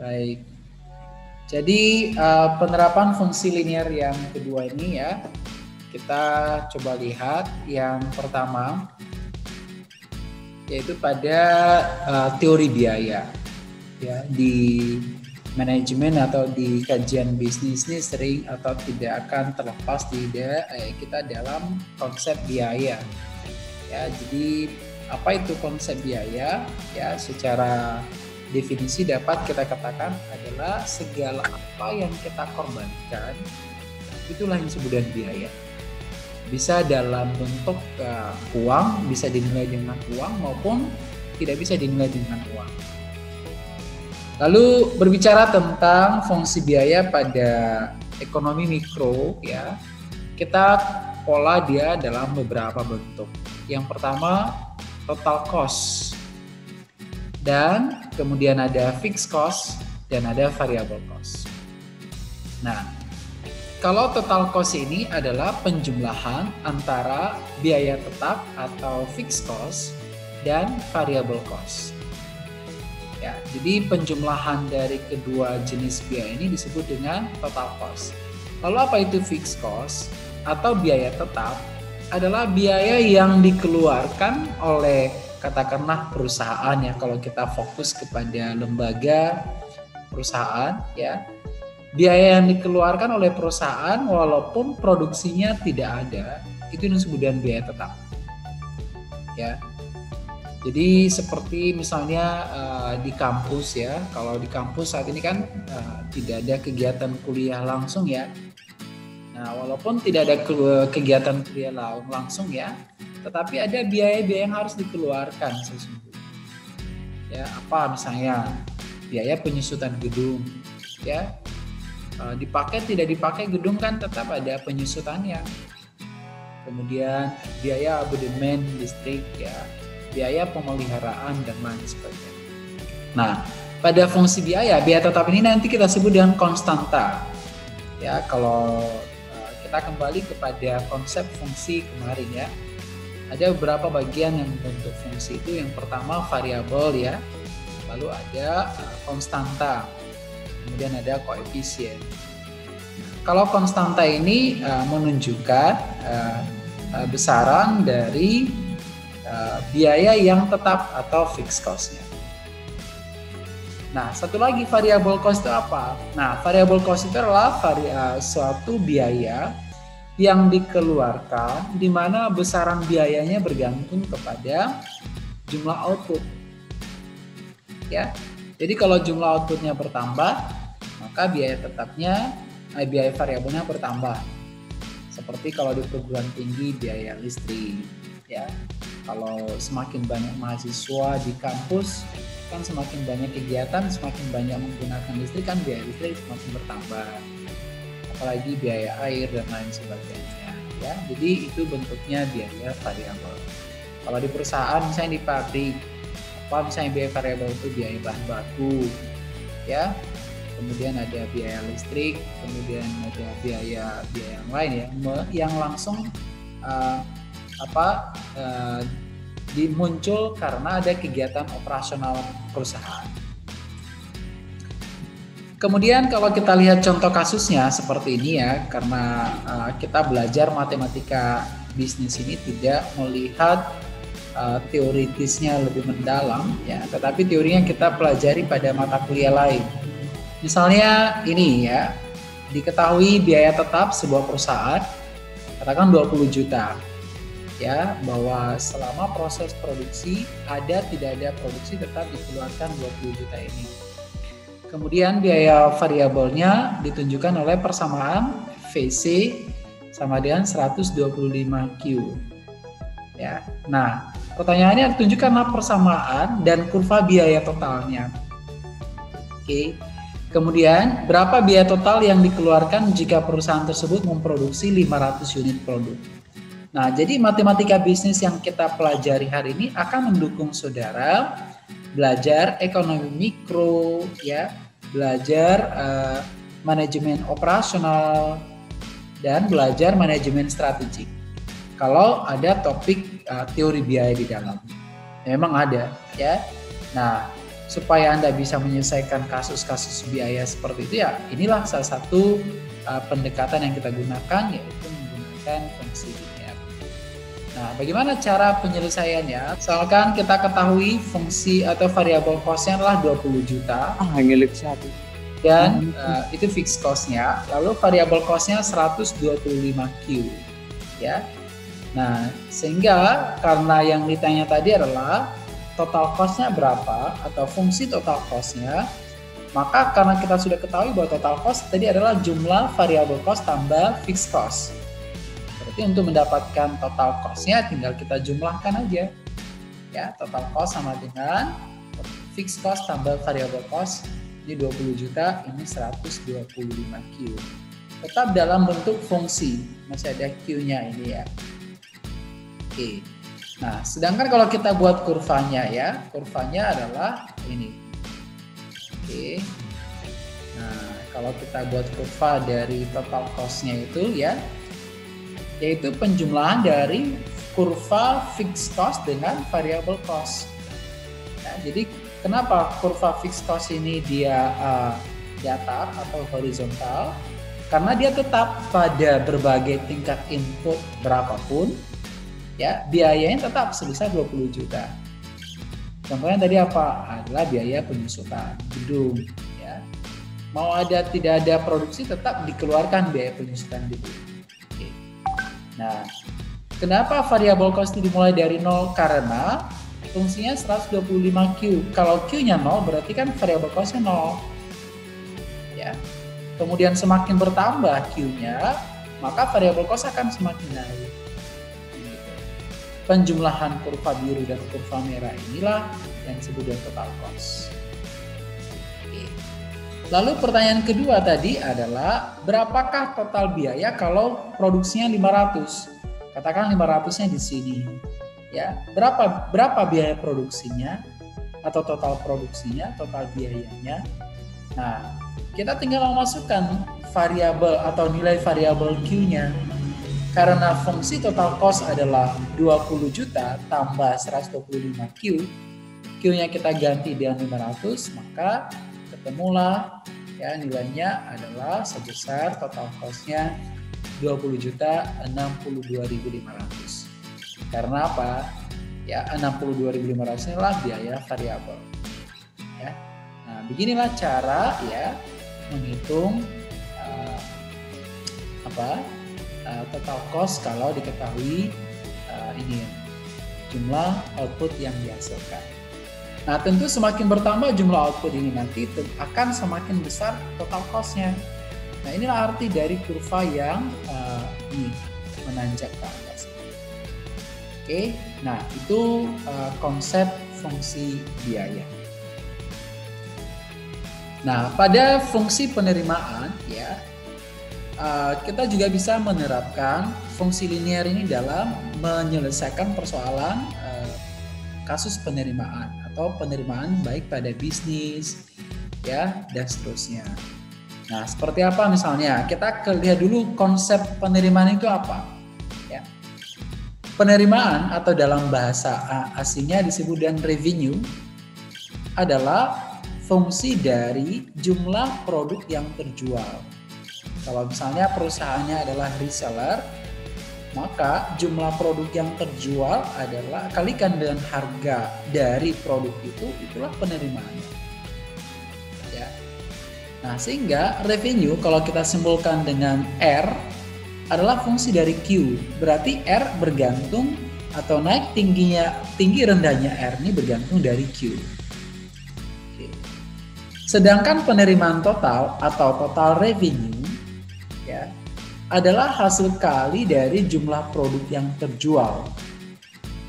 Baik. Jadi penerapan fungsi linear yang kedua ini ya, kita coba lihat yang pertama, yaitu pada teori biaya. Ya, di manajemen atau di kajian bisnis ini sering atau tidak akan terlepas tidak kita dalam konsep biaya. Ya, jadi apa itu konsep biaya? Ya, secara definisi dapat kita katakan adalah segala apa yang kita korbankan, itulah yang disebut dengan biaya. Bisa dalam bentuk uang, bisa dinilai dengan uang maupun tidak bisa dinilai dengan uang. Lalu berbicara tentang fungsi biaya pada ekonomi mikro ya, kita pola dia dalam beberapa bentuk. Yang pertama total cost, dan kemudian ada fixed cost dan ada variable cost. Nah, kalau total cost ini adalah penjumlahan antara biaya tetap atau fixed cost dan variable cost. Ya, jadi penjumlahan dari kedua jenis biaya ini disebut dengan total cost. Lalu apa itu fixed cost atau biaya tetap? Adalah biaya yang dikeluarkan oleh katakanlah perusahaan ya, kalau kita fokus kepada lembaga perusahaan ya, biaya yang dikeluarkan oleh perusahaan walaupun produksinya tidak ada, itu disebut dengan biaya tetap ya. Jadi seperti misalnya di kampus ya, kalau di kampus saat ini kan tidak ada kegiatan kuliah langsung ya. Nah, walaupun tidak ada kegiatan kuliah langsung ya, tetapi ada biaya-biaya yang harus dikeluarkan sesungguhnya. Ya, apa misalnya biaya penyusutan gedung, ya, dipakai tidak dipakai gedung kan tetap ada penyusutannya. Kemudian biaya abodemen listrik, ya, biaya pemeliharaan dan lain sebagainya. Nah, pada fungsi biaya tetap ini nanti kita sebut dengan konstanta. Ya, kalau kita kembali kepada konsep fungsi kemarin ya. Ada beberapa bagian yang membentuk fungsi itu. Yang pertama variabel ya, lalu ada konstanta, kemudian ada koefisien. Kalau konstanta ini menunjukkan besaran dari biaya yang tetap atau fixed cost-nya. Nah, satu lagi variable cost itu apa? Nah, variable cost itu adalah suatu biaya yang dikeluarkan di mana besaran biayanya bergantung kepada jumlah output. Ya. Jadi kalau jumlah outputnya bertambah, maka biaya tetapnya, biaya variabelnya bertambah. Seperti kalau di perguruan tinggi biaya listrik, ya. Kalau semakin banyak mahasiswa di kampus, kan semakin banyak kegiatan, semakin banyak menggunakan listrik, kan biaya listrik semakin bertambah. Apalagi biaya air dan lain sebagainya, ya. Jadi itu bentuknya biaya variabel. Kalau di perusahaan misalnya di pabrik, apa misalnya biaya variabel itu biaya bahan baku, ya. Kemudian ada biaya listrik, kemudian ada biaya yang lain ya, yang langsung muncul karena ada kegiatan operasional perusahaan. Kemudian kalau kita lihat contoh kasusnya seperti ini ya, karena kita belajar matematika bisnis ini tidak melihat teoritisnya lebih mendalam ya, tetapi teorinya kita pelajari pada mata kuliah lain. Misalnya ini ya, diketahui biaya tetap sebuah perusahaan katakan 20 juta. Ya, bahwa selama proses produksi tidak ada produksi tetap dikeluarkan 20 juta ini. Kemudian biaya variabelnya ditunjukkan oleh persamaan VC sama dengan 125Q. Ya. Nah, pertanyaannya tunjukkanlah persamaan dan kurva biaya totalnya. Oke. Kemudian berapa biaya total yang dikeluarkan jika perusahaan tersebut memproduksi 500 unit produk. Nah, jadi matematika bisnis yang kita pelajari hari ini akan mendukung saudara belajar ekonomi mikro, ya, belajar manajemen operasional, dan belajar manajemen strategik. Kalau ada topik teori biaya di dalam, memang ada, ya. Nah, supaya Anda bisa menyelesaikan kasus-kasus biaya seperti itu, ya inilah salah satu pendekatan yang kita gunakan, yaitu menggunakan fungsi linear. Nah, bagaimana cara penyelesaiannya? Misalkan kita ketahui fungsi atau variabel cost-nya adalah 20 juta. Ngilik satu. Dan itu fixed cost-nya. Lalu variabel cost-nya 125Q. Ya. Nah, sehingga karena yang ditanya tadi adalah total cost-nya berapa atau fungsi total cost-nya, maka karena kita sudah ketahui bahwa total cost tadi adalah jumlah variable cost tambah fixed cost. Berarti untuk mendapatkan total cost-nya tinggal kita jumlahkan aja. Ya, total cost sama dengan fixed cost tambah variable cost. Ini 20 juta, ini 125Q. Tetap dalam bentuk fungsi, masih ada Q-nya ini ya. Oke. Nah, sedangkan kalau kita buat kurvanya ya, kurvanya adalah ini. Oke. Nah, kalau kita buat kurva dari total cost-nya itu ya, yaitu penjumlahan dari kurva fixed cost dengan variable cost. Nah, jadi kenapa kurva fixed cost ini dia datar atau horizontal? Karena dia tetap pada berbagai tingkat input berapapun, ya biayanya tetap sebesar 20 juta. Contohnya tadi apa? Adalah biaya penyusutan gedung. Ya. Mau ada tidak ada produksi tetap dikeluarkan biaya penyusutan gedung. Oke. Nah, kenapa variable cost ini dimulai dari 0? Karena fungsinya 125Q. Kalau Q-nya 0 berarti kan variable cost-nya 0. Ya. Kemudian semakin bertambah Q-nya, maka variable cost akan semakin naik. Penjumlahan kurva biru dan kurva merah inilah yang disebut dengan total cost. Oke. Lalu pertanyaan kedua tadi adalah berapakah total biaya kalau produksinya 500? Katakan 500-nya di sini. Ya, berapa biaya produksinya atau total produksinya, total biayanya. Nah, kita tinggal memasukkan variabel atau nilai variabel Q-nya. Karena fungsi total cost adalah 20 juta tambah 125Q, Q-nya kita ganti dengan 500, maka ketemulah ya nilainya adalah sebesar total cost-nya 20 juta 62.500. Karena apa? Ya 62.500 inilah biaya variabel. Ya. Nah, beginilah cara ya menghitung total cost kalau diketahui ini jumlah output yang dihasilkan. Nah, tentu semakin bertambah jumlah output ini nanti akan semakin besar total cost-nya. Nah, inilah arti dari kurva yang ini menanjak ke atas. Oke, nah itu konsep fungsi biaya. Nah, pada fungsi penerimaan ya, kita juga bisa menerapkan fungsi linear ini dalam menyelesaikan persoalan kasus penerimaan atau penerimaan baik pada bisnis ya dan seterusnya. Nah, seperti apa misalnya? Kita lihat dulu konsep penerimaan itu apa. Ya. Penerimaan atau dalam bahasa asingnya disebut dengan revenue adalah fungsi dari jumlah produk yang terjual. Kalau misalnya perusahaannya adalah reseller, maka jumlah produk yang terjual adalah kalikan dengan harga dari produk itu, itulah penerimaannya. Ya. Nah, sehingga revenue kalau kita simpulkan dengan R adalah fungsi dari Q. Berarti R bergantung atau naik tinggi rendahnya R ini bergantung dari Q. Sedangkan penerimaan total atau total revenue ya adalah hasil kali dari jumlah produk yang terjual,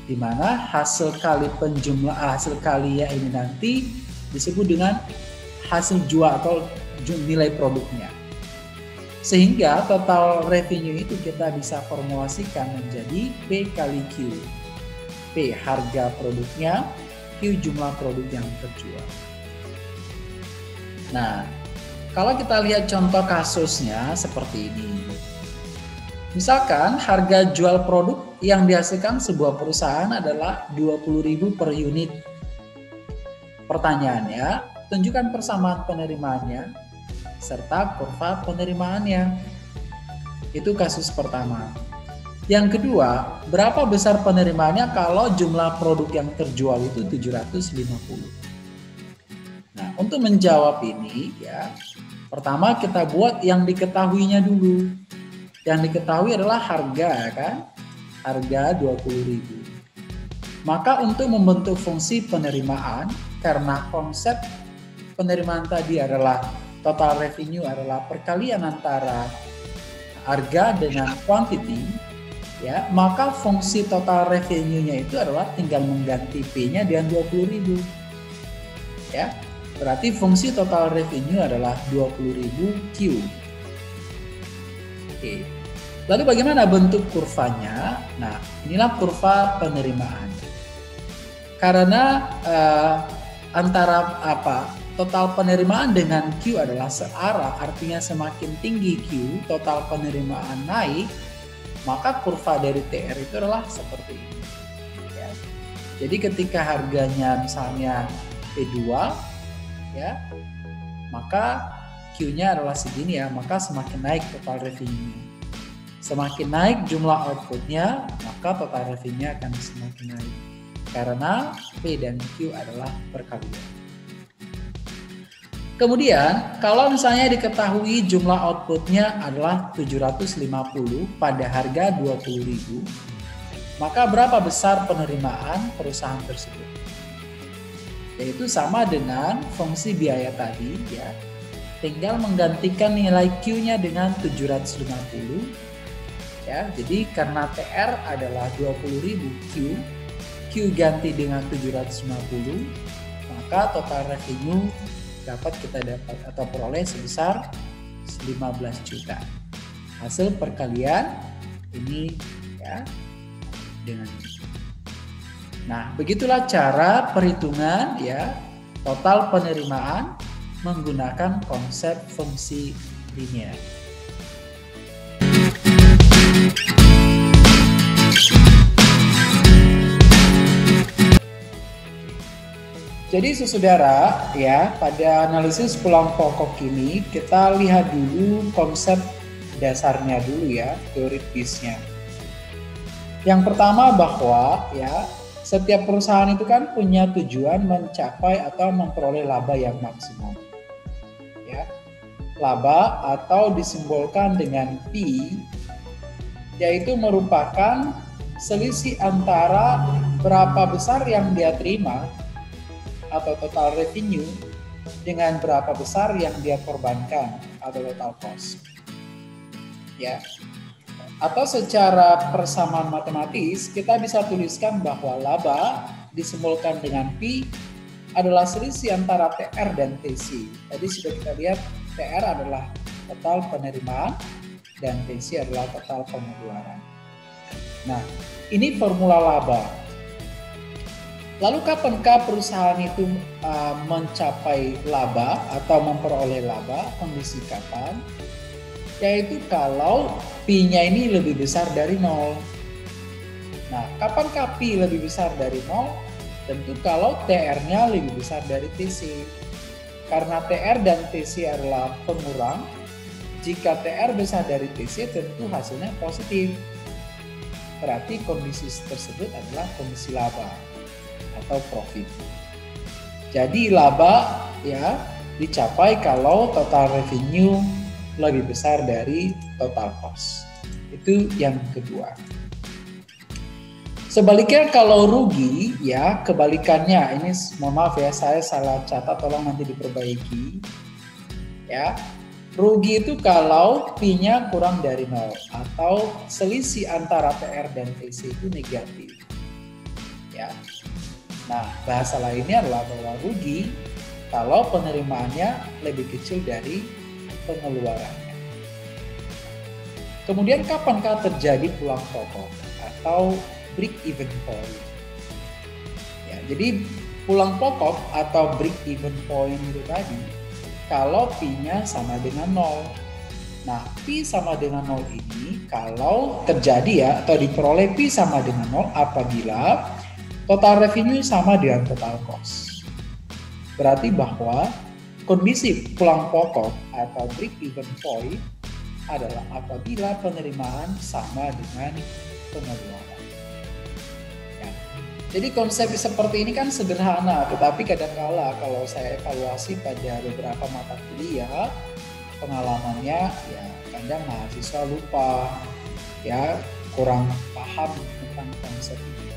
di mana hasil kalinya ini nanti disebut dengan hasil jual atau nilai produknya. Sehingga total revenue itu kita bisa formulasikan menjadi P kali Q. P harga produknya, Q jumlah produk yang terjual. Nah, kalau kita lihat contoh kasusnya seperti ini. Misalkan harga jual produk yang dihasilkan sebuah perusahaan adalah 20.000 per unit. Pertanyaannya, tunjukkan persamaan penerimaannya serta kurva penerimaannya. Itu kasus pertama. Yang kedua, berapa besar penerimaannya kalau jumlah produk yang terjual itu 750? Nah, untuk menjawab ini ya, pertama kita buat yang diketahuinya dulu. Yang diketahui adalah harga kan? Harga 20.000. Maka untuk membentuk fungsi penerimaan, karena konsep penerimaan tadi adalah total revenue adalah perkalian antara harga dengan quantity, ya, maka fungsi total revenue-nya itu adalah tinggal mengganti P-nya dengan 20.000. Ya. Berarti fungsi total revenue adalah 20.000 Q. Oke. Lalu bagaimana bentuk kurvanya? Nah, inilah kurva penerimaan. Karena antara total penerimaan dengan Q adalah searah, artinya semakin tinggi Q, total penerimaan naik, maka kurva dari TR itu adalah seperti ini. Ya. Jadi ketika harganya misalnya P2, ya, maka Q-nya adalah segini ya, maka semakin naik total revenue. Semakin naik jumlah outputnya, maka total revenue akan semakin naik. Karena P dan Q adalah perkalian. Kemudian, kalau misalnya diketahui jumlah outputnya adalah 750 pada harga 20.000, maka berapa besar penerimaan perusahaan tersebut? Yaitu sama dengan fungsi biaya tadi, ya. Tinggal menggantikan nilai Q-nya dengan 750. Ya, jadi karena TR adalah 20.000 Q ganti dengan 750, maka total revenue dapat kita dapat atau peroleh sebesar 15 juta. Hasil perkalian ini ya dengan ini. Nah, begitulah cara perhitungan ya total penerimaan menggunakan konsep fungsi linear. Jadi saudara ya, pada analisis pulang pokok ini kita lihat dulu konsep dasarnya dulu ya, teoritisnya. Yang pertama bahwa ya setiap perusahaan itu kan punya tujuan mencapai atau memperoleh laba yang maksimum. Ya. Laba atau disimbolkan dengan P yaitu merupakan selisih antara berapa besar yang dia terima atau total revenue dengan berapa besar yang dia korbankan atau total cost. Ya. Atau secara persamaan matematis kita bisa tuliskan bahwa laba disimbolkan dengan P adalah selisih antara TR dan TC. Tadi sudah kita lihat TR adalah total penerimaan dan TC adalah total pengeluaran. Nah, ini formula laba. Lalu kapankah perusahaan itu mencapai laba atau memperoleh laba? Kondisi kapan? Yaitu kalau P-nya ini lebih besar dari 0. Nah, kapankah P lebih besar dari 0? Tentu kalau TR-nya lebih besar dari TC. Karena TR dan TC adalah pengurang, jika TR besar dari TC tentu hasilnya positif. Berarti kondisi tersebut adalah kondisi laba atau profit. Jadi laba ya dicapai kalau total revenue lebih besar dari total cost. Itu yang kedua. Sebaliknya kalau rugi ya kebalikannya, ini mohon maaf ya saya salah catat, tolong nanti diperbaiki. Ya. Rugi itu kalau P-nya kurang dari 0 atau selisih antara TR dan TC itu negatif. Ya. Nah, bahasa lainnya adalah bahwa rugi kalau penerimaannya lebih kecil dari pengeluarannya. Kemudian kapankah terjadi pulang pokok atau break even point? Ya, jadi pulang pokok atau break even point itu tadi kalau P-nya sama dengan 0. Nah, P sama dengan 0 ini kalau terjadi ya atau diperoleh P sama dengan 0 apabila total revenue sama dengan total cost. Berarti bahwa kondisi pulang pokok atau break even point adalah apabila penerimaan sama dengan pengeluaran. Ya. Jadi konsep seperti ini kan sederhana, tetapi kadangkala kalau saya evaluasi pada beberapa mata kuliah, pengalamannya ya kadang mahasiswa lupa, ya kurang paham tentang konsep ini.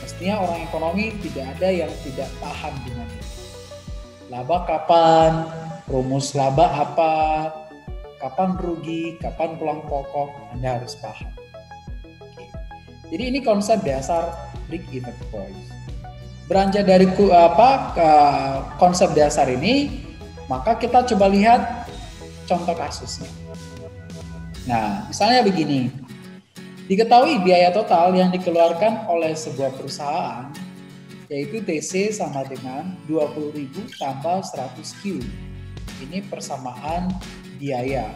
Mestinya orang ekonomi tidak ada yang tidak paham dengan ini. Laba kapan, rumus laba apa, kapan rugi, kapan pulang pokok, Anda harus paham. Oke. Jadi ini konsep dasar break even point. Beranjak dari konsep dasar ini, maka kita coba lihat contoh kasusnya. Nah, misalnya begini. Diketahui biaya total yang dikeluarkan oleh sebuah perusahaan yaitu TC sama dengan 20.000 tambah 100Q. Ini persamaan biaya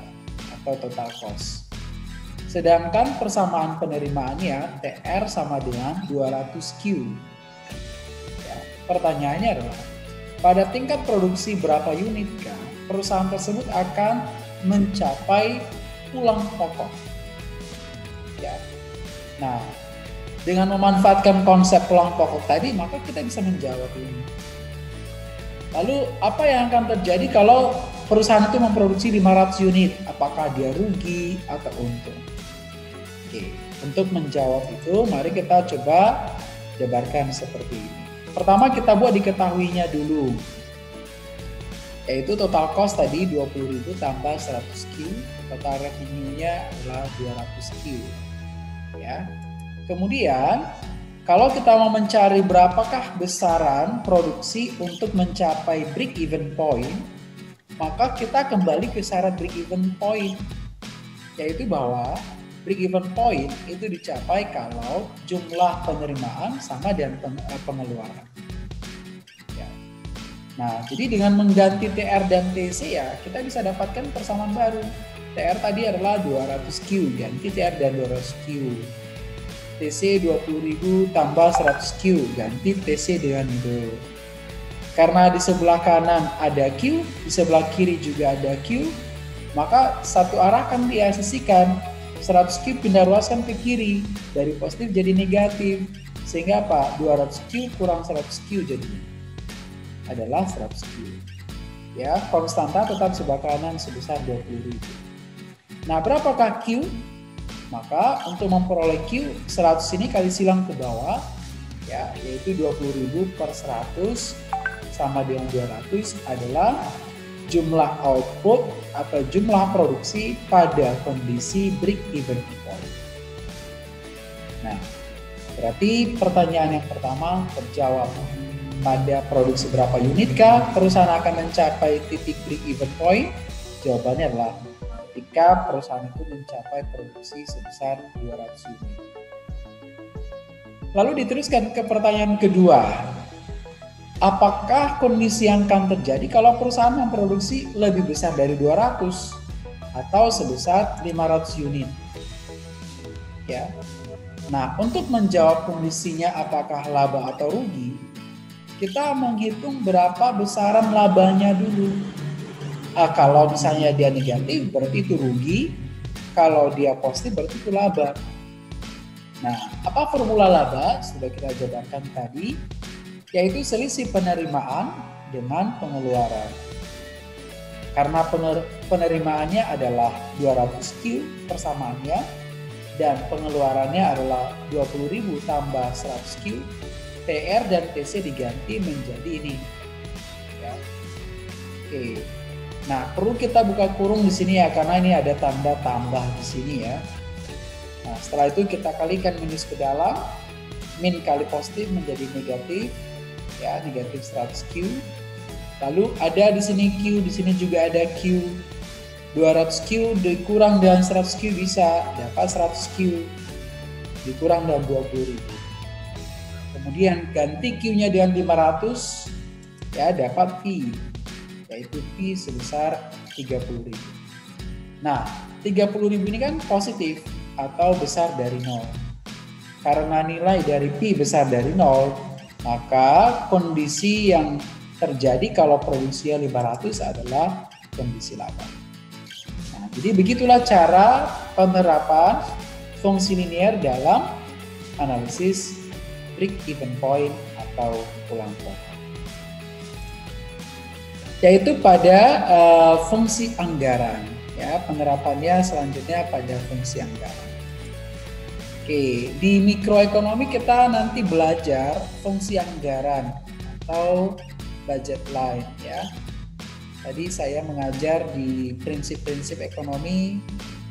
atau total cost. Sedangkan persamaan penerimaannya TR sama dengan 200Q. Ya, pertanyaannya adalah, pada tingkat produksi berapa unitkah perusahaan tersebut akan mencapai pulang pokok? Ya. Nah, dengan memanfaatkan konsep pulang pokok tadi, maka kita bisa menjawab ini. Lalu, apa yang akan terjadi kalau perusahaan itu memproduksi 500 unit? Apakah dia rugi atau untung? Oke, untuk menjawab itu, mari kita coba jabarkan seperti ini. Pertama, kita buat diketahuinya dulu. Yaitu total cost tadi 20.000 tambah 100Q, total revenue-nya adalah 200Q. Ya. Kemudian kalau kita mau mencari berapakah besaran produksi untuk mencapai break even point, maka kita kembali ke syarat break even point, yaitu bahwa break even point itu dicapai kalau jumlah penerimaan sama dengan pengeluaran. Ya. Nah, jadi dengan mengganti TR dan TC ya kita bisa dapatkan persamaan baru. TR tadi adalah 200Q, ganti TR dan 200Q. TC 20.000 tambah 100Q, ganti TC dengan itu. Karena di sebelah kanan ada Q, di sebelah kiri juga ada Q, maka satu arah kan diasisikan. 100Q pindah ruaskan ke kiri, dari positif jadi negatif. Sehingga apa? 200Q kurang 100Q jadinya adalah 100Q. Ya, konstanta tetap sebelah kanan sebesar 20.000. Nah, berapakah Q? Maka untuk memperoleh Q, 100 ini kali silang ke bawah, ya, yaitu 20.000 per 100 sama dengan 200 adalah jumlah output atau jumlah produksi pada kondisi break even point. Nah, berarti pertanyaan yang pertama terjawab. Pada produksi berapa unitkah perusahaan akan mencapai titik break even point? Jawabannya adalah ketika perusahaan itu mencapai produksi sebesar 200 unit. Lalu diteruskan ke pertanyaan kedua. Apakah kondisi yang akan terjadi kalau perusahaan memproduksi lebih besar dari 200 atau sebesar 500 unit? Ya. Nah, untuk menjawab kondisinya apakah laba atau rugi, kita menghitung berapa besaran labanya dulu. Kalau misalnya dia negatif berarti itu rugi, kalau dia positif berarti itu laba. Nah, apa formula laba? Sudah kita jabarkan tadi, yaitu selisih penerimaan dengan pengeluaran. Karena penerimaannya adalah 200Q persamaannya dan pengeluarannya adalah 20.000 tambah 100Q, TR dan TC diganti menjadi ini. Ya. Oke. Nah, perlu kita buka kurung di sini ya karena ini ada tanda tambah di sini ya. Nah, setelah itu kita kalikan minus ke dalam, min kali positif menjadi negatif. Ya, negatif 100Q. Lalu ada di sini Q, di sini juga ada Q. 200Q dikurang dengan 100Q bisa dapat 100Q. Dikurang dengan 20.000. Kemudian ganti Q-nya dengan 500 ya dapat P, yaitu P sebesar 30.000. Nah, 30.000 ini kan positif atau besar dari 0. Karena nilai dari P besar dari 0, maka kondisi yang terjadi kalau produksinya 500 adalah kondisi laba. Nah, jadi begitulah cara penerapan fungsi linear dalam analisis break-even point atau pulang pokok. Yaitu pada fungsi anggaran. Ya, penerapannya selanjutnya pada fungsi anggaran. Oke, di mikroekonomi kita nanti belajar fungsi anggaran atau budget line ya. Tadi saya mengajar di prinsip-prinsip ekonomi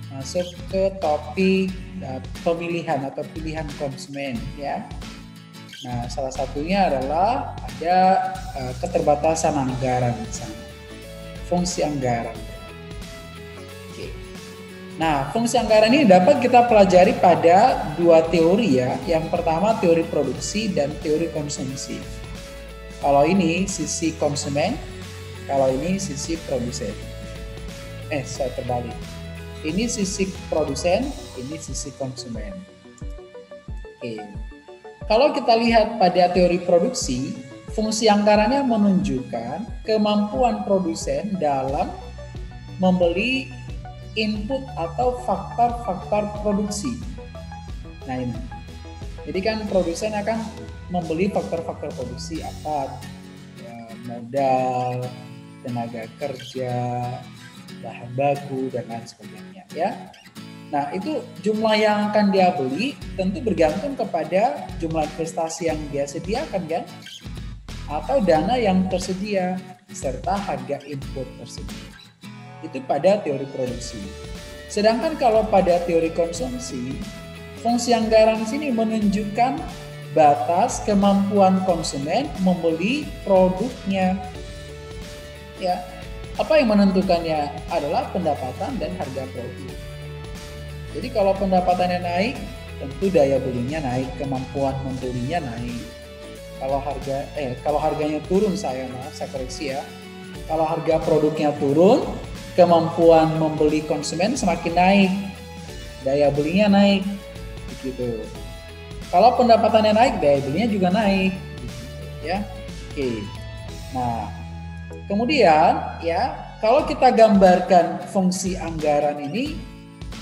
masuk ke topik pemilihan atau pilihan konsumen ya. Nah, salah satunya adalah ada keterbatasan anggaran misalnya. Fungsi anggaran. Oke. Nah, fungsi anggaran ini dapat kita pelajari pada dua teori ya. Yang pertama teori produksi dan teori konsumsi. Kalau ini sisi konsumen, kalau ini sisi produsen. Saya terbalik. Ini sisi produsen, ini sisi konsumen. Oke. Kalau kita lihat pada teori produksi, fungsi anggarannya menunjukkan kemampuan produsen dalam membeli input atau faktor-faktor produksi. Nah ini. Jadi kan produsen akan membeli faktor-faktor produksi apa? Ya, modal, tenaga kerja, bahan baku, dan lain sebagainya ya. Nah, itu jumlah yang akan dia beli tentu bergantung kepada jumlah investasi yang dia sediakan kan? Atau dana yang tersedia serta harga input tersedia. Itu pada teori produksi. Sedangkan kalau pada teori konsumsi, fungsi anggaran sini menunjukkan batas kemampuan konsumen membeli produknya. Ya, apa yang menentukannya adalah pendapatan dan harga produk. Jadi kalau pendapatannya naik, tentu daya belinya naik, kemampuan membelinya naik. Kalau harganya turun, saya koreksi ya. Kalau harga produknya turun, kemampuan membeli konsumen semakin naik, daya belinya naik, begitu. Kalau pendapatannya naik, daya belinya juga naik, ya. Oke. Nah, kemudian ya, kalau kita gambarkan fungsi anggaran ini.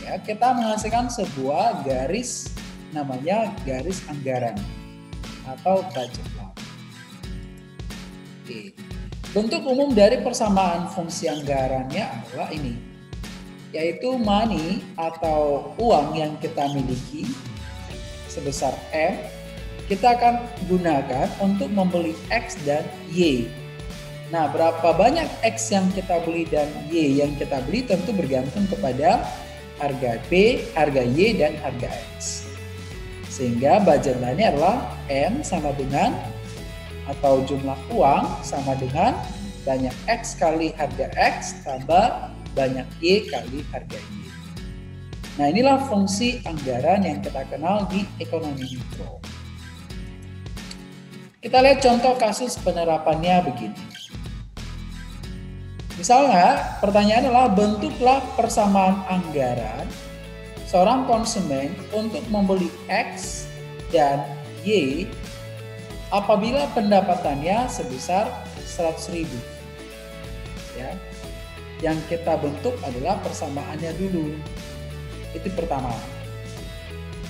Ya, kita menghasilkan sebuah garis namanya garis anggaran atau budget line. Oke. Bentuk umum dari persamaan fungsi anggarannya adalah ini, yaitu money atau uang yang kita miliki sebesar M, kita akan gunakan untuk membeli X dan Y. Nah, berapa banyak X yang kita beli dan Y yang kita beli tentu bergantung kepada harga P, harga Y, dan harga X. Sehingga budget line-nya adalah M sama dengan atau jumlah uang sama dengan banyak X kali harga X tambah banyak Y kali harga Y. Nah, inilah fungsi anggaran yang kita kenal di ekonomi mikro. Kita lihat contoh kasus penerapannya begini. Misalnya, pertanyaan adalah bentuklah persamaan anggaran seorang konsumen untuk membeli X dan Y apabila pendapatannya sebesar 100.000. Ya. Yang kita bentuk adalah persamaannya dulu. Itu pertama.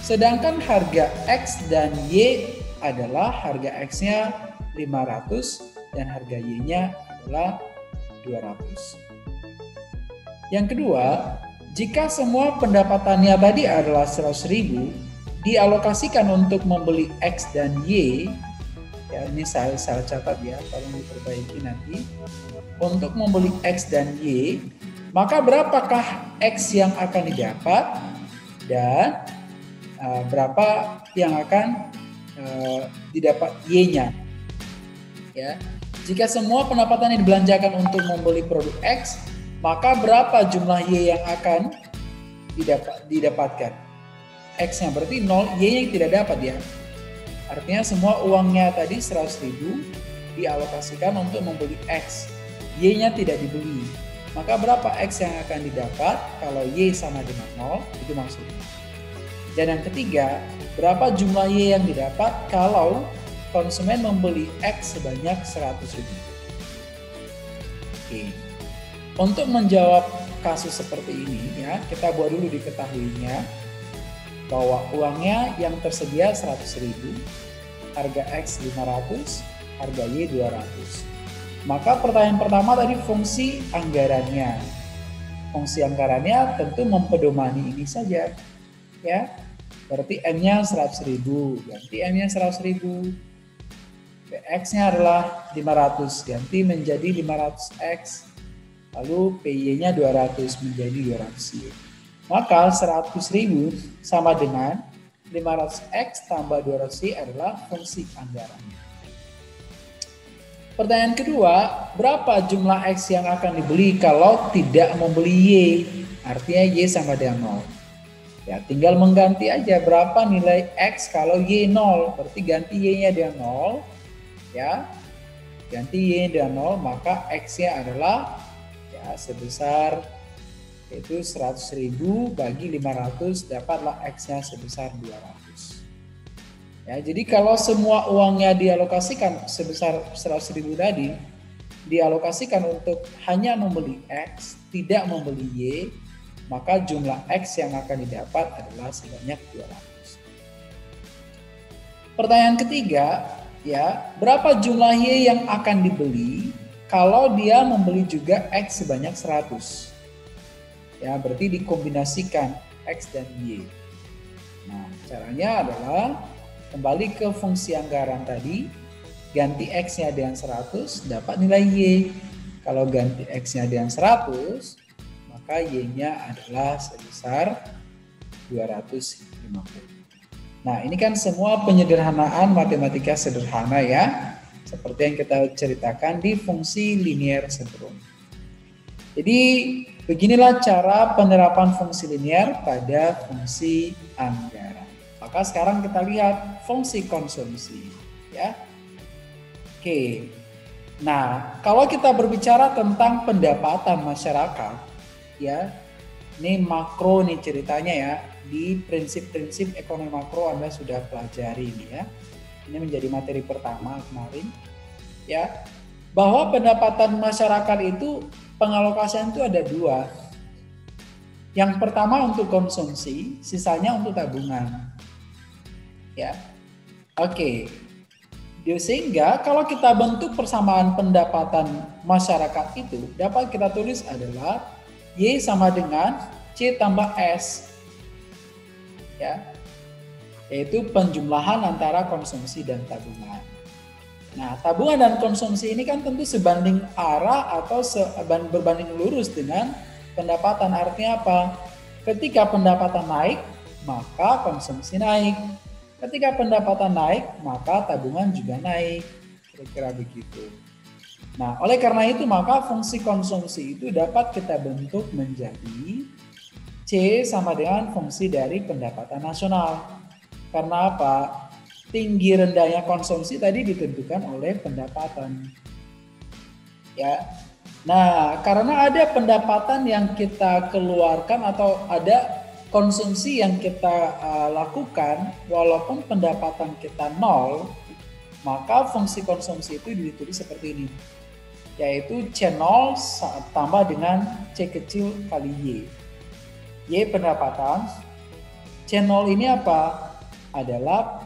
Sedangkan harga X dan Y adalah harga X-nya 500 dan harga Y-nya adalah 200. Yang kedua, jika semua pendapatannya tadi adalah 100.000 dialokasikan untuk membeli X dan Y, ya ini saya catat ya, tolong diperbaiki nanti. Untuk membeli X dan Y, maka berapakah X yang akan didapat dan berapa yang akan didapat Y-nya? Ya. Jika semua pendapatan yang dibelanjakan untuk membeli produk X, maka berapa jumlah Y yang akan didapatkan? X-nya berarti 0, Y-nya tidak dapat ya. Artinya semua uangnya tadi 100.000 dialokasikan untuk membeli X. Y-nya tidak dibeli. Maka berapa X yang akan didapat kalau Y sama dengan 0? Itu maksudnya. Dan yang ketiga, berapa jumlah Y yang didapat kalau konsumen membeli X sebanyak 100.000. Oke. Untuk menjawab kasus seperti ini ya, kita buat dulu diketahuinya bahwa uangnya yang tersedia 100.000, harga X 500, harga Y 200. Maka pertanyaan pertama tadi fungsi anggarannya. Fungsi anggarannya tentu mempedomani ini saja ya. Berarti M-nya 100.000, ganti M-nya 100.000. X-nya adalah 500, ganti menjadi 500X. Lalu PY-nya 200 menjadi 200Y. Maka 100.000 sama dengan 500X tambah 200Y adalah fungsi anggarannya. Pertanyaan kedua, berapa jumlah X yang akan dibeli kalau tidak membeli Y? Artinya Y sama dengan 0. Ya, tinggal mengganti aja berapa nilai X kalau Y 0. Berarti ganti Y-nya dengan 0. Ya, ganti Y dengan 0, maka X-nya adalah ya sebesar yaitu 100.000 bagi 500, dapatlah X-nya sebesar 200. Ya, jadi kalau semua uangnya dialokasikan sebesar 100.000 tadi, dialokasikan untuk hanya membeli X, tidak membeli Y, maka jumlah X yang akan didapat adalah sebanyak 200. Pertanyaan ketiga, ya, berapa jumlah Y yang akan dibeli kalau dia membeli juga X sebanyak 100? Ya, berarti dikombinasikan X dan Y. Nah, caranya adalah kembali ke fungsi anggaran tadi, ganti X-nya dengan 100, dapat nilai Y. Kalau ganti X-nya dengan 100, maka Y-nya adalah sebesar 250. Nah, ini kan semua penyederhanaan matematika sederhana ya, seperti yang kita ceritakan di fungsi linear sebelumnya. Jadi, beginilah cara penerapan fungsi linear pada fungsi anggaran. Maka sekarang kita lihat fungsi konsumsi, ya. Oke. Nah, kalau kita berbicara tentang pendapatan masyarakat, ya, ini makro nih ceritanya ya. Di prinsip-prinsip ekonomi makro Anda sudah pelajari ini ya. Ini menjadi materi pertama kemarin, ya. Bahwa pendapatan masyarakat itu pengalokasian itu ada dua. Yang pertama untuk konsumsi, sisanya untuk tabungan. Ya. Oke. Sehingga kalau kita bentuk persamaan pendapatan masyarakat itu dapat kita tulis adalah Y sama dengan C tambah S. Ya. Yaitu penjumlahan antara konsumsi dan tabungan. Nah, tabungan dan konsumsi ini kan tentu sebanding arah atau berbanding lurus dengan pendapatan. Artinya apa? Ketika pendapatan naik, maka konsumsi naik. Ketika pendapatan naik, maka tabungan juga naik. Kira-kira begitu. Nah, oleh karena itu maka fungsi konsumsi itu dapat kita bentuk menjadi C sama dengan fungsi dari pendapatan nasional. Karena apa? Tinggi rendahnya konsumsi tadi ditentukan oleh pendapatan. Ya. Nah, karena ada pendapatan yang kita keluarkan atau ada konsumsi yang kita lakukan walaupun pendapatan kita 0, maka fungsi konsumsi itu ditulis seperti ini. Yaitu C0 tambah dengan C kecil kali Y. Y pendapatan. C0 ini apa? Adalah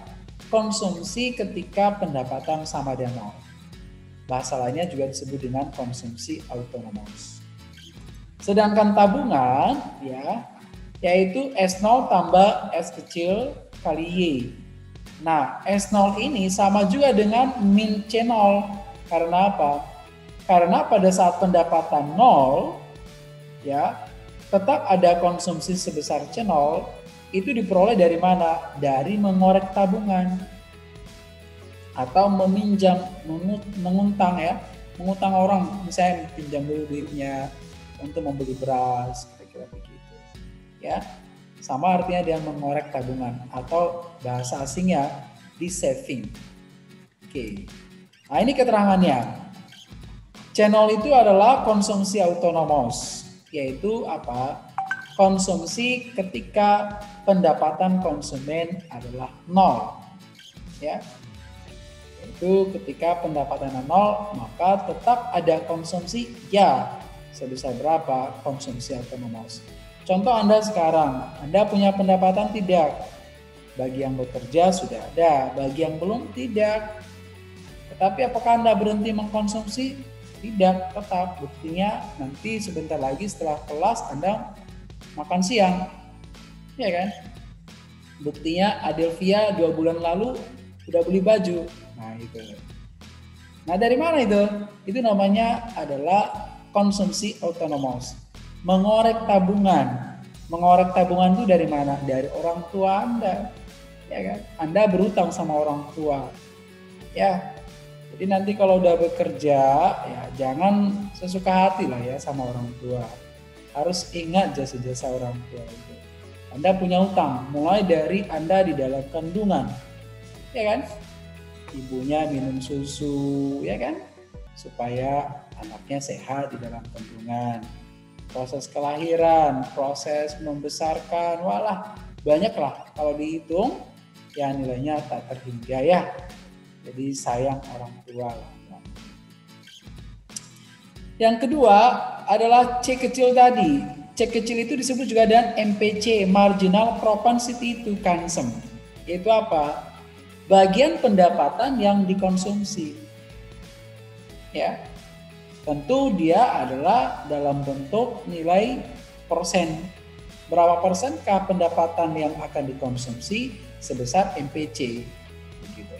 konsumsi ketika pendapatan sama dengan 0. Bahasa lainnya juga disebut dengan konsumsi autonomous. Sedangkan tabungan ya, yaitu S0 tambah S kecil kali Y. Nah, S0 ini sama juga dengan min C0. Karena apa? Karena pada saat pendapatan 0 ya, tetap ada konsumsi sebesar C0. Itu diperoleh dari mana? Dari mengorek tabungan atau meminjam, mengutang ya, mengutang orang, misalnya pinjam dulu duitnya untuk membeli beras, kira-kira begitu, ya. Sama artinya dia mengorek tabungan atau bahasa asingnya di saving. Oke, nah ini keterangannya. C0 itu adalah konsumsi autonomous, yaitu apa? Konsumsi ketika pendapatan konsumen adalah 0. Ya. Itu ketika pendapatannya nol, maka tetap ada konsumsi ya. Sebesar berapa konsumsi otonomos? Contoh Anda sekarang, Anda punya pendapatan tidak? Bagi yang bekerja sudah ada, bagi yang belum tidak. Tetapi apakah Anda berhenti mengkonsumsi? Tidak, tetap. Buktinya nanti sebentar lagi setelah kelas Anda makan siang. Ya kan? Buktinya Adelvia 2 bulan lalu udah beli baju. Nah itu. Nah dari mana itu? Itu namanya adalah konsumsi otonomos. Mengorek tabungan. Mengorek tabungan itu dari mana? Dari orang tua Anda. Ya kan? Anda berutang sama orang tua. Ya. Jadi nanti kalau udah bekerja, ya jangan sesuka hati lah ya sama orang tua. Harus ingat jasa-jasa orang tua itu. Anda punya utang, mulai dari Anda di dalam kandungan. Ya kan? Ibunya minum susu, ya kan? Supaya anaknya sehat di dalam kandungan. Proses kelahiran, proses membesarkan, walah banyaklah kalau dihitung ya nilainya tak terhingga ya. Jadi sayang orang tua lah. Yang kedua adalah C kecil tadi. C kecil itu disebut juga dengan MPC, Marginal Propensity to Consume. Yaitu apa? Bagian pendapatan yang dikonsumsi. Ya. Tentu dia adalah dalam bentuk nilai persen. Berapa persenkah pendapatan yang akan dikonsumsi sebesar MPC. Begitu.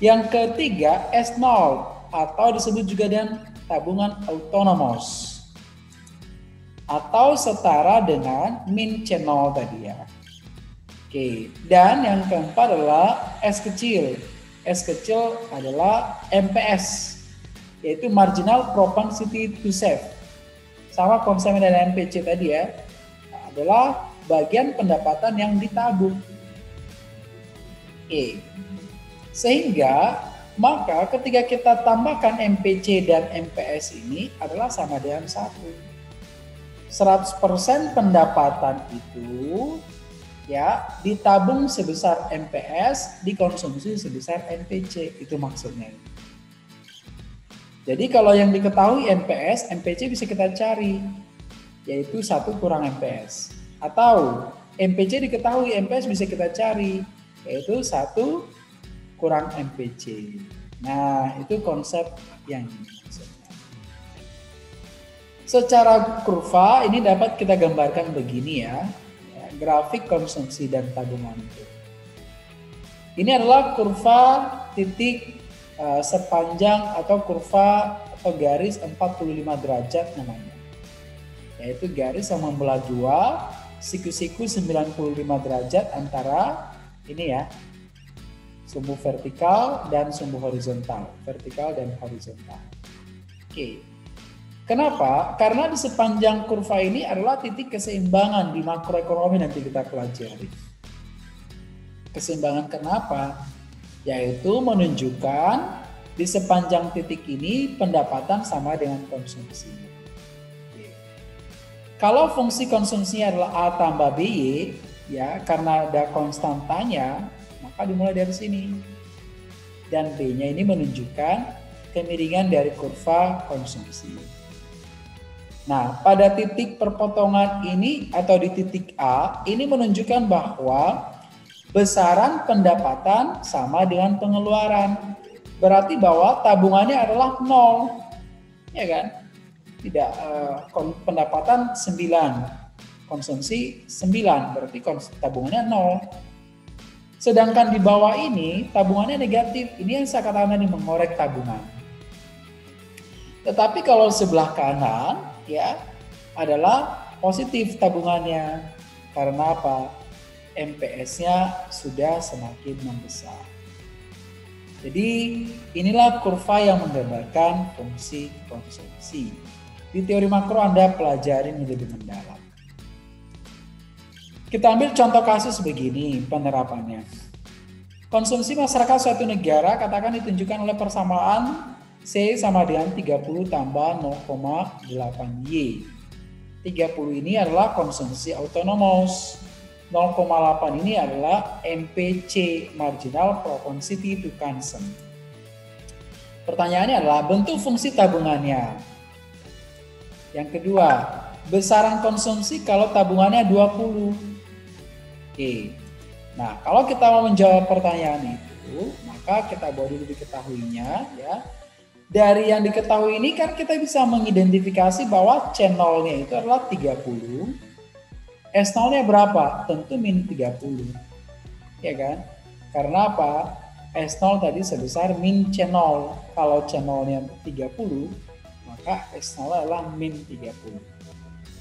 Yang ketiga, S0 atau disebut juga dengan tabungan autonomous. Atau setara dengan min channel tadi ya. Oke, dan yang keempat adalah S kecil. S kecil adalah MPS, yaitu Marginal Propensity to Save. Sama konsepnya dengan MPC tadi ya, adalah bagian pendapatan yang ditabung. Oke, sehingga maka ketika kita tambahkan MPC dan MPS ini adalah sama dengan 100% pendapatan itu ya ditabung sebesar MPS, dikonsumsi sebesar MPC, itu maksudnya. Jadi kalau yang diketahui MPS, MPC bisa kita cari, yaitu 1 kurang MPS. Atau MPC diketahui, MPS bisa kita cari, yaitu 1 kurang MPC. Nah itu konsep yang ini maksudnya. Secara kurva ini dapat kita gambarkan begini ya, grafik konsumsi dan tabungan itu. Ini adalah kurva titik sepanjang atau kurva atau garis 45 derajat namanya. Yaitu garis yang membelah dua, siku-siku 95 derajat antara ini ya, sumbu vertikal dan sumbu horizontal, vertikal dan horizontal. Oke. Kenapa? Karena di sepanjang kurva ini adalah titik keseimbangan di makroekonomi nanti kita pelajari. Keseimbangan kenapa? Yaitu menunjukkan di sepanjang titik ini pendapatan sama dengan konsumsi. Kalau fungsi konsumsinya adalah A tambah BY, ya karena ada konstantanya, maka dimulai dari sini. Dan B-nya ini menunjukkan kemiringan dari kurva konsumsi. Nah, pada titik perpotongan ini atau di titik A, ini menunjukkan bahwa besaran pendapatan sama dengan pengeluaran. Berarti bahwa tabungannya adalah 0. Ya kan? Tidak, pendapatan 9, konsumsi 9, berarti tabungannya 0. Sedangkan di bawah ini tabungannya negatif. Ini yang saya katakan tadi mengorek tabungan. Tetapi kalau sebelah kanan ya adalah positif tabungannya. Karena apa? MPS-nya sudah semakin membesar. Jadi inilah kurva yang menggambarkan fungsi konsumsi. Di teori makro Anda pelajari lebih mendalam. Kita ambil contoh kasus begini penerapannya. Konsumsi masyarakat suatu negara katakan ditunjukkan oleh persamaan C sama dengan 30 tambah 0,8Y. 30 ini adalah konsumsi autonomous. 0,8 ini adalah MPC, Marginal Propensity to Consume. Pertanyaannya adalah bentuk fungsi tabungannya. Yang kedua, besaran konsumsi kalau tabungannya 20. Oke. Nah, kalau kita mau menjawab pertanyaan itu, maka kita bawa dulu diketahuinya ya. Dari yang diketahui ini kan kita bisa mengidentifikasi bahwa C0-nya itu adalah 30. S0-nya berapa? Tentu min 30. Ya kan? Karena apa? S0 tadi sebesar min C0. Kalau C0-nya 30, maka S0 adalah min 30.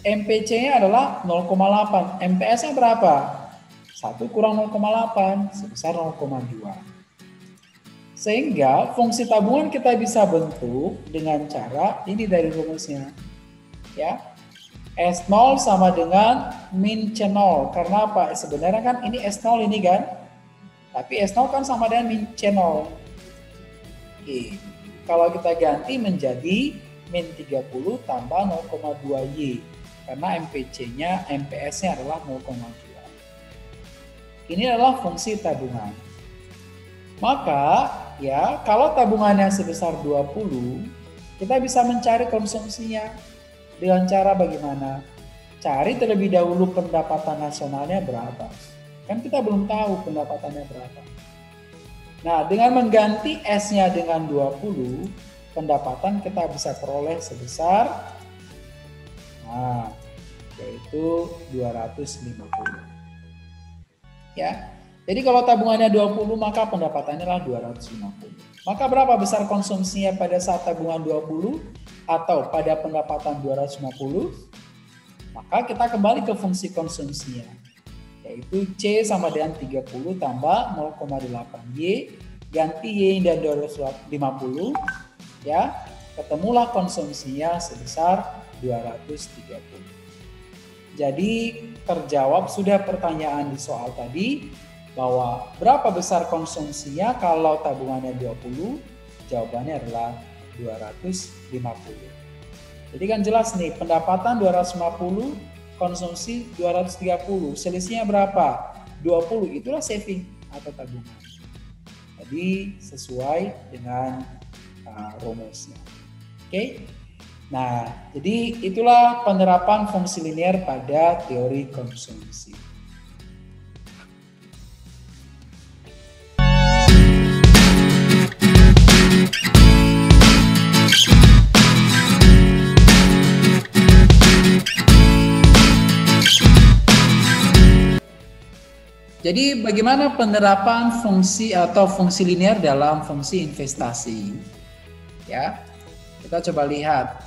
MPC-nya adalah 0,8. MPS-nya berapa? 1 kurang 0,8 sebesar 0,2. Sehingga fungsi tabungan kita bisa bentuk dengan cara ini dari rumusnya. Ya. S0 sama dengan min C0. Karena apa? Sebenarnya kan ini S0 ini kan. Tapi S0 kan sama dengan min C0. Oke. Kalau kita ganti menjadi min 30 tambah 0,2Y. Karena MPS-nya adalah 0,2. Ini adalah fungsi tabungan. Maka ya kalau tabungannya sebesar 20, kita bisa mencari konsumsinya dengan cara bagaimana? Cari terlebih dahulu pendapatan nasionalnya berapa. Kan kita belum tahu pendapatannya berapa. Nah, dengan mengganti S-nya dengan 20, pendapatan kita bisa peroleh sebesar yaitu 250. Ya. Jadi kalau tabungannya 20 maka pendapatannya adalah 250. Maka berapa besar konsumsinya pada saat tabungan 20 atau pada pendapatan 250? Maka kita kembali ke fungsi konsumsinya. Yaitu C sama dengan 30 tambah 0,8Y ganti Y dan 250 ya. Ketemulah konsumsinya sebesar 230. Jadi terjawab sudah pertanyaan di soal tadi bahwa berapa besar konsumsinya kalau tabungannya 20, jawabannya adalah 250. Jadi kan jelas nih, pendapatan 250, konsumsi 230, selisihnya berapa? 20, itulah saving atau tabungan. Jadi sesuai dengan rumusnya. Oke. Nah, jadi itulah penerapan fungsi linear pada teori konsumsi. Jadi bagaimana penerapan fungsi atau fungsi linear dalam fungsi investasi? Ya, kita coba lihat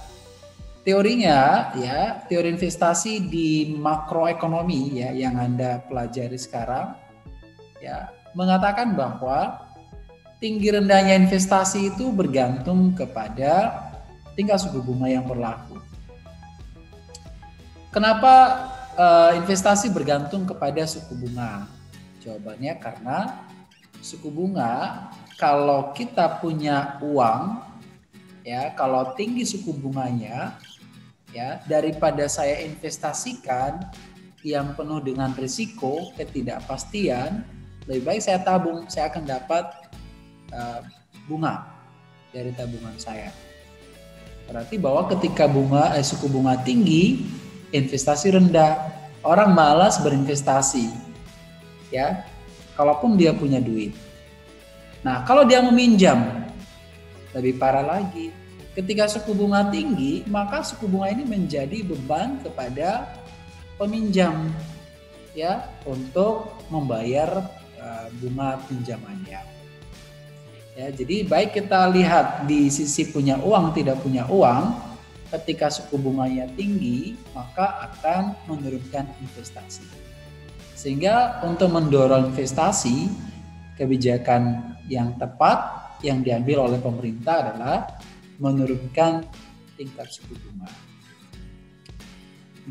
teorinya ya, teori investasi di makroekonomi ya yang Anda pelajari sekarang ya mengatakan bahwa tinggi rendahnya investasi itu bergantung kepada tingkat suku bunga yang berlaku. Kenapa investasi bergantung kepada suku bunga? Jawabannya karena suku bunga kalau kita punya uang ya, kalau tinggi suku bunganya ya, daripada saya investasikan yang penuh dengan risiko, ketidakpastian, lebih baik saya tabung, saya akan dapat bunga dari tabungan saya. Berarti bahwa ketika suku bunga tinggi, investasi rendah, orang malas berinvestasi. Ya, kalaupun dia punya duit. Nah, kalau dia meminjam, lebih parah lagi. Ketika suku bunga tinggi, maka suku bunga ini menjadi beban kepada peminjam, ya, untuk membayar bunga pinjamannya. Ya, jadi baik kita lihat di sisi punya uang, tidak punya uang. Ketika suku bunganya tinggi, maka akan menurunkan investasi. Sehingga untuk mendorong investasi, kebijakan yang tepat yang diambil oleh pemerintah adalah menurunkan tingkat suku bunga.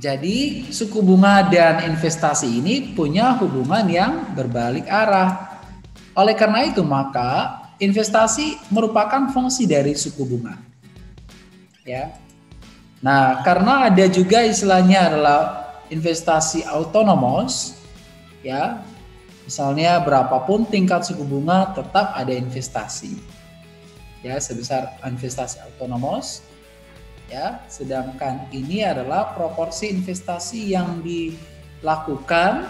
Jadi suku bunga dan investasi ini punya hubungan yang berbalik arah. Oleh karena itu maka investasi merupakan fungsi dari suku bunga. Ya. Nah, karena ada juga istilahnya adalah investasi autonomous. Ya, misalnya berapapun tingkat suku bunga tetap ada investasi. ya sebesar investasi autonomous, ya. Sedangkan ini adalah proporsi investasi yang dilakukan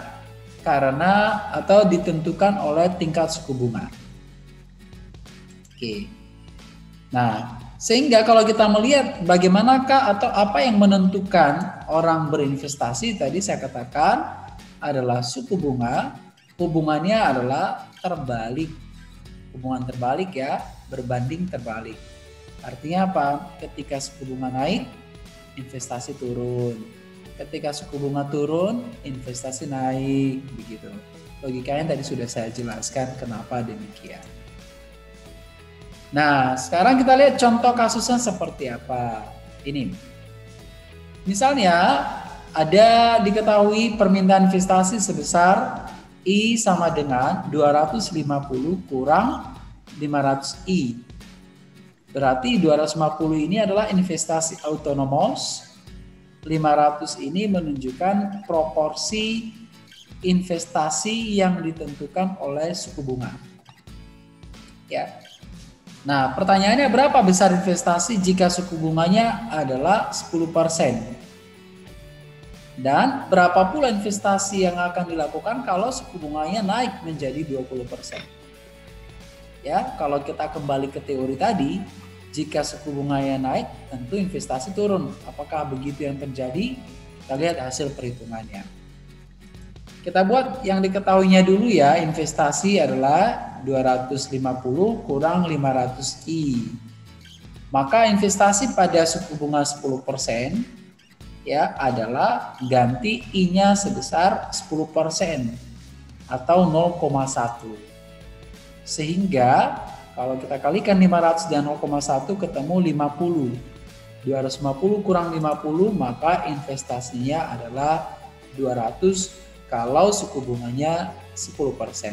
karena atau ditentukan oleh tingkat suku bunga. Oke. Nah, sehingga kalau kita melihat bagaimanakah atau apa yang menentukan orang berinvestasi, tadi saya katakan adalah suku bunga, hubungannya adalah terbalik. Hubungan terbalik ya, berbanding terbalik. Artinya apa? Ketika suku bunga naik, investasi turun. Ketika suku bunga turun, investasi naik, begitu. Logikanya tadi sudah saya jelaskan kenapa demikian. Nah, sekarang kita lihat contoh kasusnya seperti apa. Ini. Misalnya, ada diketahui permintaan investasi sebesar I sama dengan 250 kurang 500 I. Berarti 250 ini adalah investasi autonomous, 500 ini menunjukkan proporsi investasi yang ditentukan oleh suku bunga. Ya. Nah, pertanyaannya berapa besar investasi jika suku bunganya adalah 10%? Dan berapa pula investasi yang akan dilakukan kalau suku bunganya naik menjadi 20%? Ya, kalau kita kembali ke teori tadi, jika suku bunganya naik, tentu investasi turun. Apakah begitu yang terjadi? Kita lihat hasil perhitungannya. Kita buat yang diketahuinya dulu ya, investasi adalah 250 kurang 500 I. Maka investasi pada suku bunga 10% ya adalah ganti I-nya sebesar 10% atau 0,1. Sehingga kalau kita kalikan 500 dan 0,1 ketemu 50. 250 kurang 50 maka investasinya adalah 200 kalau suku bunganya 10%.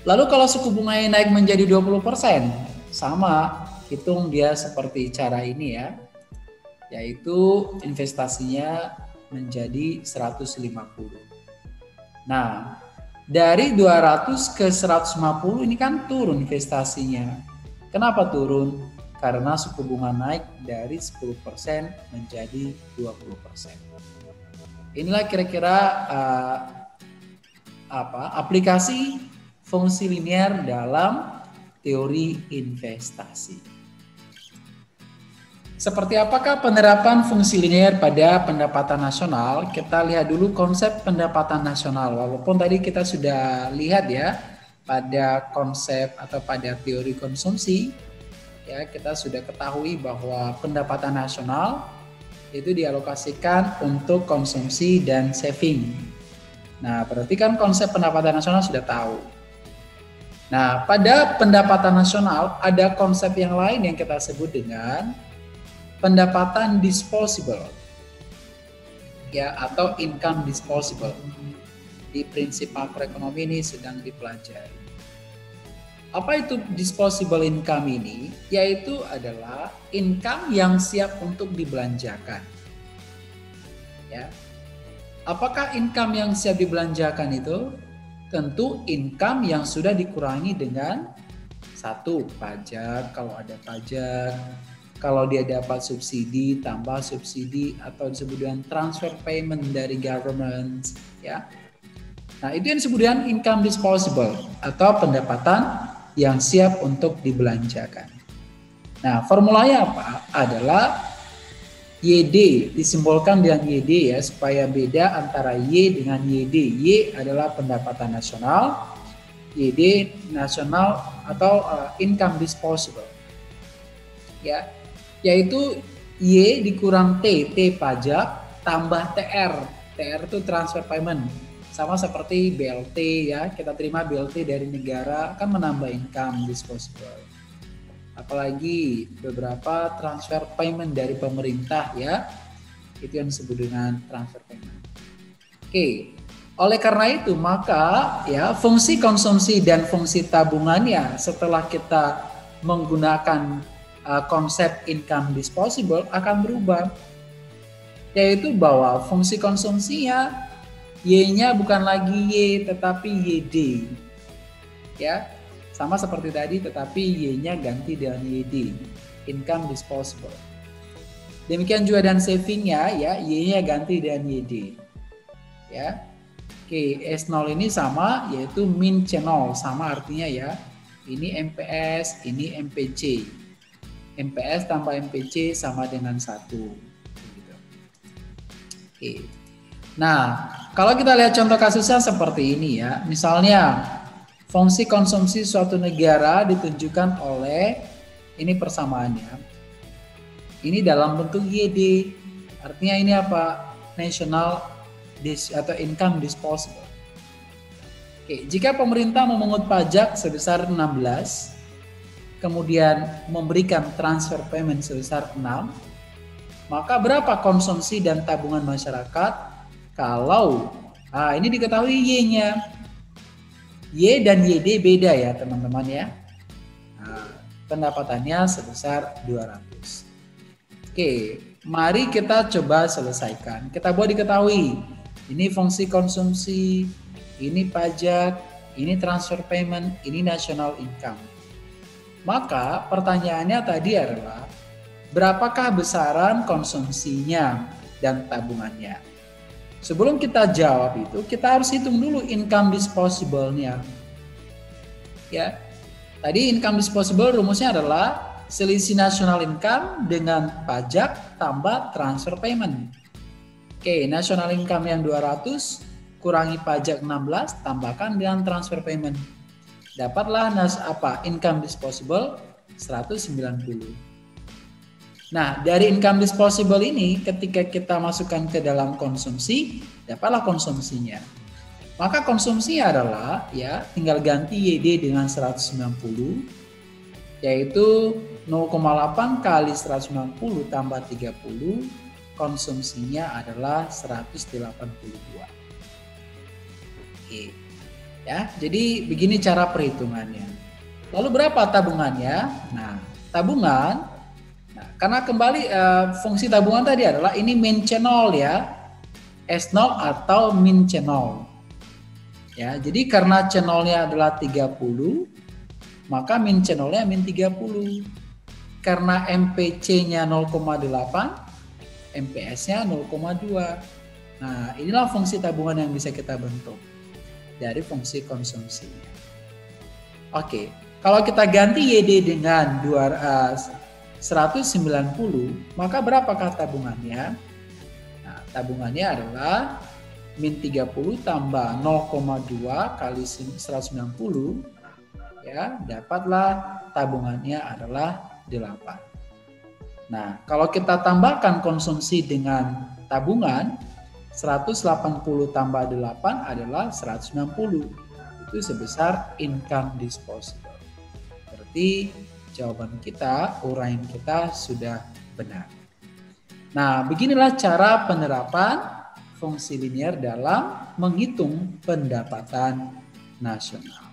Lalu kalau suku bunganya naik menjadi 20%, sama, hitung dia seperti cara ini ya, yaitu investasinya menjadi 150. Nah, dari 200 ke 150 ini kan turun investasinya. Kenapa turun? Karena suku bunga naik dari 10% menjadi 20%. Inilah kira-kira aplikasi fungsi linear dalam teori investasi. Seperti apakah penerapan fungsi linear pada pendapatan nasional? Kita lihat dulu konsep pendapatan nasional. Walaupun tadi kita sudah lihat ya pada konsep atau pada teori konsumsi, ya kita sudah ketahui bahwa pendapatan nasional itu dialokasikan untuk konsumsi dan saving. Nah, berarti kan konsep pendapatan nasional sudah tahu. Nah, pada pendapatan nasional ada konsep yang lain yang kita sebut dengan pendapatan disposable. Ya, atau income disposable. Di prinsip makroekonomi ini sedang dipelajari. Apa itu disposable income ini? Yaitu adalah income yang siap untuk dibelanjakan. Ya. Apakah income yang siap dibelanjakan itu? Tentu income yang sudah dikurangi dengan satu, pajak kalau ada pajak, kalau dia dapat subsidi, tambah subsidi atau disebut dengan transfer payment dari government, ya. Nah, itu yang disebut dengan income disposable atau pendapatan yang siap untuk dibelanjakan. Nah, formulanya apa? Adalah YD, disimbolkan dengan YD ya, supaya beda antara Y dengan YD. Y adalah pendapatan nasional, YD nasional atau income disposable. Ya, yaitu Y dikurang T pajak, tambah TR. TR itu transfer payment. Sama seperti BLT ya, kita terima BLT dari negara akan menambah income disposable. Apalagi beberapa transfer payment dari pemerintah ya, itu yang disebut dengan transfer payment. Oke, oleh karena itu maka ya fungsi konsumsi dan fungsi tabungannya setelah kita menggunakan konsep income disposable akan berubah. Yaitu bahwa fungsi konsumsinya Y-nya bukan lagi Y tetapi YD. Ya. Sama seperti tadi, tetapi Y-nya ganti dengan YD, income disposable. Demikian juga dan savingnya ya, Y-nya ganti dengan YD. Ya. Oke, S0 ini sama, yaitu min C0, sama artinya ya. Ini MPS, ini MPC. MPS tambah MPC sama dengan 1. Gitu. Oke. Nah, kalau kita lihat contoh kasusnya seperti ini ya. Misalnya, fungsi konsumsi suatu negara ditunjukkan oleh, ini persamaannya. Ini dalam bentuk YD. Artinya ini apa? National atau income disposable. Oke, jika pemerintah memungut pajak sebesar 16, kemudian memberikan transfer payment sebesar 6, maka berapa konsumsi dan tabungan masyarakat kalau ini diketahui Y-nya. Y dan YD beda ya teman-teman ya. Nah, pendapatannya sebesar 200. Oke, mari kita coba selesaikan. Kita buat diketahui. Ini fungsi konsumsi, ini pajak, ini transfer payment, ini national income. Maka pertanyaannya tadi adalah berapakah besaran konsumsinya dan tabungannya? Sebelum kita jawab itu, kita harus hitung dulu income disposable-nya. Ya. Tadi income disposable rumusnya adalah selisih national income dengan pajak tambah transfer payment. Oke, national income yang 200 kurangi pajak 16 tambahkan dengan transfer payment. Dapatlah income disposable 190. Nah, dari income disposable ini ketika kita masukkan ke dalam konsumsi, dapatlah konsumsinya. Maka konsumsinya adalah ya tinggal ganti YD dengan 190, yaitu 0,8 kali 190 tambah 30, konsumsinya adalah 182. Oke. Ya, jadi begini cara perhitungannya. Lalu berapa tabungannya? Nah, tabungan, karena kembali fungsi tabungan tadi adalah ini min C0 ya, S0 atau min C0. Ya, jadi karena C0-nya adalah 30, maka min C0-nya min 30. Karena MPC-nya 0,8, MPS-nya 0,2. Nah, inilah fungsi tabungan yang bisa kita bentuk dari fungsi konsumsinya. Oke, kalau kita ganti YD dengan 190, maka berapakah tabungannya? Nah, tabungannya adalah min 30 tambah 0,2 kali 190, ya, dapatlah tabungannya adalah 8. Nah, kalau kita tambahkan konsumsi dengan tabungan, 180 tambah 8 adalah 190. Itu sebesar income disposable. Berarti jawaban kita, uraian kita sudah benar. Nah, beginilah cara penerapan fungsi linear dalam menghitung pendapatan nasional.